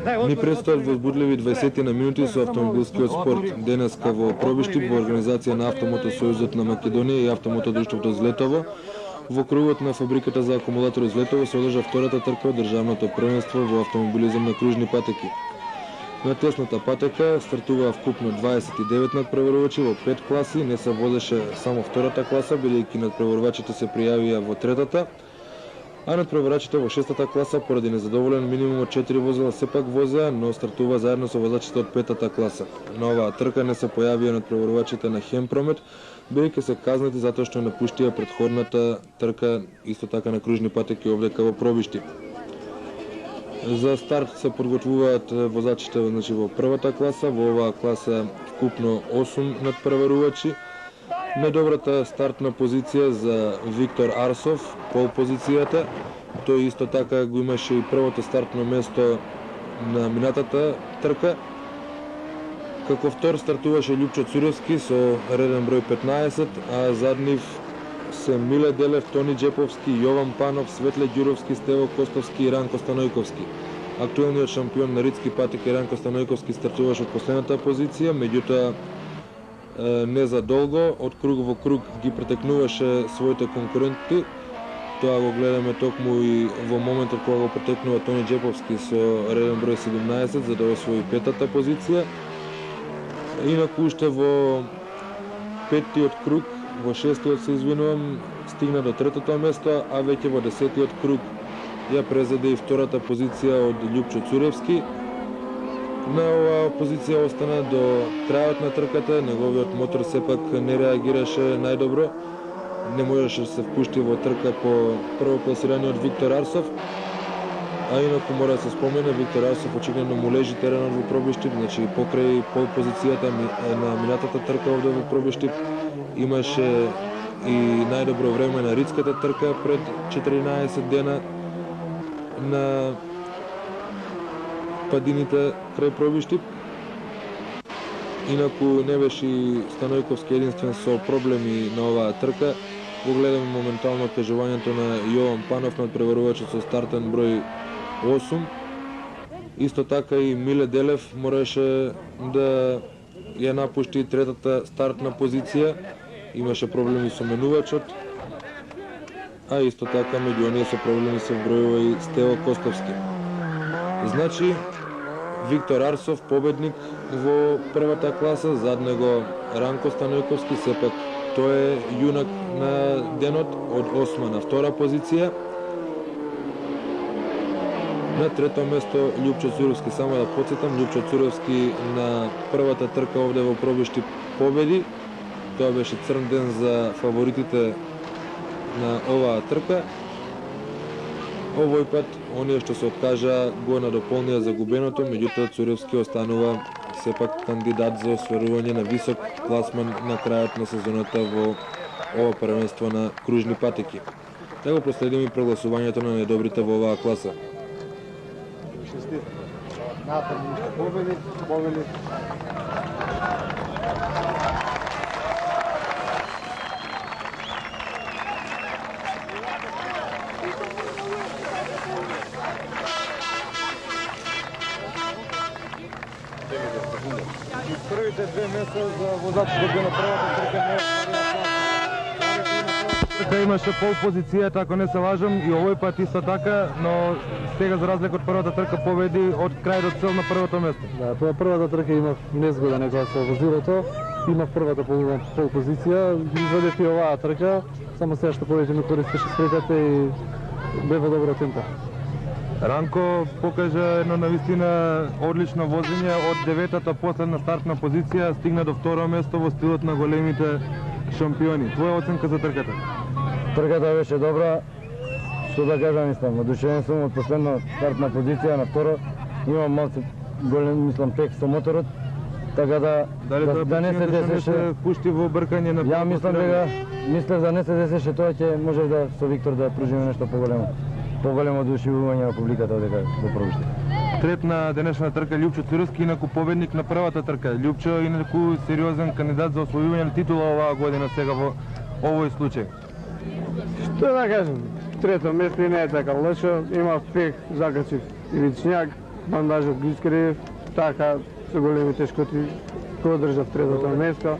Ни предстојат возбудливи 20 на минути со автомобилскиот спорт. Денеска во Пробиштип во организација на Автомото Сојузот на Македонија и Автомото Друштвото Злетово, во кругот на фабриката за акумулатори Злетово се одржа втората трка од државното првенство во автомобилизам на кружни патеки. На тесната патека стартуваа вкупно 29 надпреварувачи во 5 класи, не се возеше само втората класа, бидејќи надпреварувачите се пријавија во третата, а надпреварачите во шестата класа поради незадоволен минимум од 4 возила сепак возеа, но стартува заедно со возачите од петата класа. На оваа трка не се појавија надпреварувачите на Хемпромет, бидејќи се казнати затоа што напуштија претходната трка исто така на кружни патеки овдека во Пробиштип. За старт се подготвуваат возачите во првата класа, во оваа класа вкупно 8 надпреварувачи. Недобрата стартна позиција за Виктор Арсов, пол позицијата. Тој исто така го имаше и првото стартно место на минатата трка. Како втор стартуваше Љупчо Цуревски со реден број 15, а зад нив се Миле Делев, Тони Джеповски, Јован Панов, Светле Ѓуровски, Стево Костовски и Ранко Станојковски. Актуелниот шампион на ридски патеки Ранко Станојковски стартуваше од последната позиција, меѓутоа не за долго, од круг во круг ги претекнуваше своите конкуренти. Тоа го гледаме токму и во моментот кога го претекнува Тони Джеповски со реден број 17 за да освои петата позиција. Инаку уште во петтиот круг, во шестиот се извинувам, стигна до третото место, а веќе во 10-тиот круг ја презеде и втората позиција од Љупчо Цуревски. На оваа позиција остана до крајот на трката, неговиот мотор сепак не реагираше најдобро, не можеше да се впушти во трка по првокласираниот Виктор Арсов, а инаку мора да се спомене, Виктор Арсов очигледно му лежи теренот во Пробиштип, значи покрај пол позицијата на минатата трка овде во Пробиштип имаше и најдобро време на ридската трка пред 14 дена на падините крај Пробиштип. Инаку не беше Станојковски единствен со проблеми на оваа трка. Го гледаме моментално тежувањето на Јован Панов, надпреварувачот со стартен број 8. Исто така и Миле Делев мораше да ја напушти третата стартна позиција. Имаше проблеми со менувачот, а исто така меѓу оние со проблеми се вбројува и Стево Костовски. Значи, Виктор Арсов победник во првата класа, зад него Ранко Станојковски, сепак тој е јунак на денот од 8 на втора позиција. На трето место Љупчо Цуревски, само да потсетам, Љупчо Цуревски на првата трка овде во Пробиштип победи. Тоа беше црн ден за фаворитите на оваа трка. Овој пат, оние што се откажа го надополнија загубеното, меѓутоа Цуревски останува сепак кандидат за осварување на висок класман на крајот на сезоната во ова првенство на кружни патеки. Да го проследиме и прогласувањето на недобрите во оваа класа. Победи. Првите две места за возачите на првата трка не трка имаше пол позицијата, ако не се лажам, и овој пат исто така, но сега за разлика од првата трка победи од крај до цел на првото место. Да, тоа првата трка имав незгода некоја со возилото, имав првата пол позиција, извадев и оваа трка, само сега што повеќе ми користеше средата и бе во добро темпо. Ранко покажа едно навистина одлично возење од деветата последна стартна позиција, стигна до второ место во стилот на големите шампиони. Твоја оценка за трката? Трката беше добра, што да кажам, одушевен сум од последна стартна позиција на второ. Имам малце голем, пек со моторот, така да не се десеше пушти во бркање на. Ја мислев да не се десеше тоа, ќе може да со Виктор да пружиме нешто поголемо одушевување на публиката одека во Пробиштип. Трет на денешна трка Љупчо Цуревски, инаку победник на првата трка. Љупчо инаку сериозен кандидат за освојување на титула оваа година сега во овој случај. Што да кажем, трето место не е така лошо, има пех, закачив Ивичњак, бандажот ги искривив, така со големи тешкоти го одржав третото место.